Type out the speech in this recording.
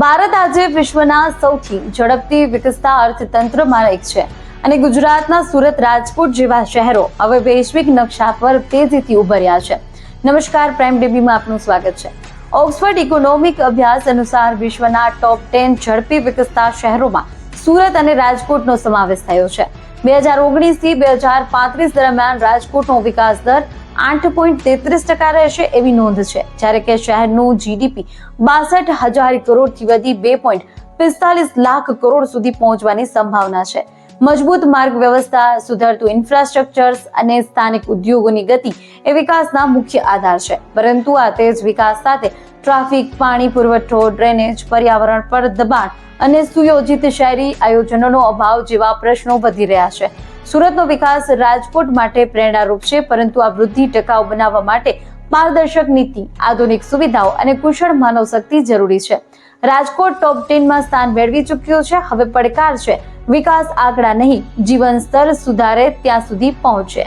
ભારત આજે વિશ્વના સૌથી ઝડપથી વિકસતા અર્થતંત્રમાં એક છે અને ગુજરાતના સુરત, રાજકોટ જેવા શહેરો હવે વૈશ્વિક નકશા પર તેજીથી ઉભર્યા છે. નમસ્કાર, પ્રાઇમ ડીબીમાં આપનું સ્વાગત છે. ઓક્સફર્ડ ઇકોનોમિક અભ્યાસ અનુસાર વિશ્વના ટોપ 10 ઝડપી વિકસતા શહેરોમાં સુરત અને રાજકોટનો સમાવેશ થયો છે. 2019 થી 2035 દરમિયાન રાજકોટનો વિકાસ દર 8.33% રહેશે એવી નોંધ છે, જ્યારે કે શહેરનું જીડીપી 62,000 કરોડથી વધી 2.45 લાખ કરોડ સુધી પહોંચવાની સંભાવના છે. મજબૂત માર્ગ વ્યવસ્થા, સુધરતું ઇન્ફ્રાસ્ટ્રક્ચર અને સ્થાનિક ઉદ્યોગોની ગતિ એ વિકાસના મુખ્ય આધાર છે. પરંતુ આ તેજ વિકાસ સાથે ટ્રાફિક, પાણી પુરવઠો, ડ્રેનેજ, પર્યાવરણ પર દબાણ અને સુયોજિત શહેરી આયોજનોનો અભાવ જેવા પ્રશ્નો વધી રહ્યા છે. સુરતનો વિકાસ રાજકોટ માટે પ્રેરણારૂપ છે, પરંતુ આ વૃદ્ધિ ટકાઉ બનાવવા માટે પારદર્શક નીતિ, આધુનિક સુવિધાઓ અને કુશળ માનવ શક્તિ જરૂરી છે. રાજકોટ ટોપ 10 માં સ્થાન મેળવી ચૂક્યો છે. હવે પડકાર છે વિકાસ આંકડા નહીં, જીવન સ્તર સુધારે ત્યાં સુધી પહોંચે.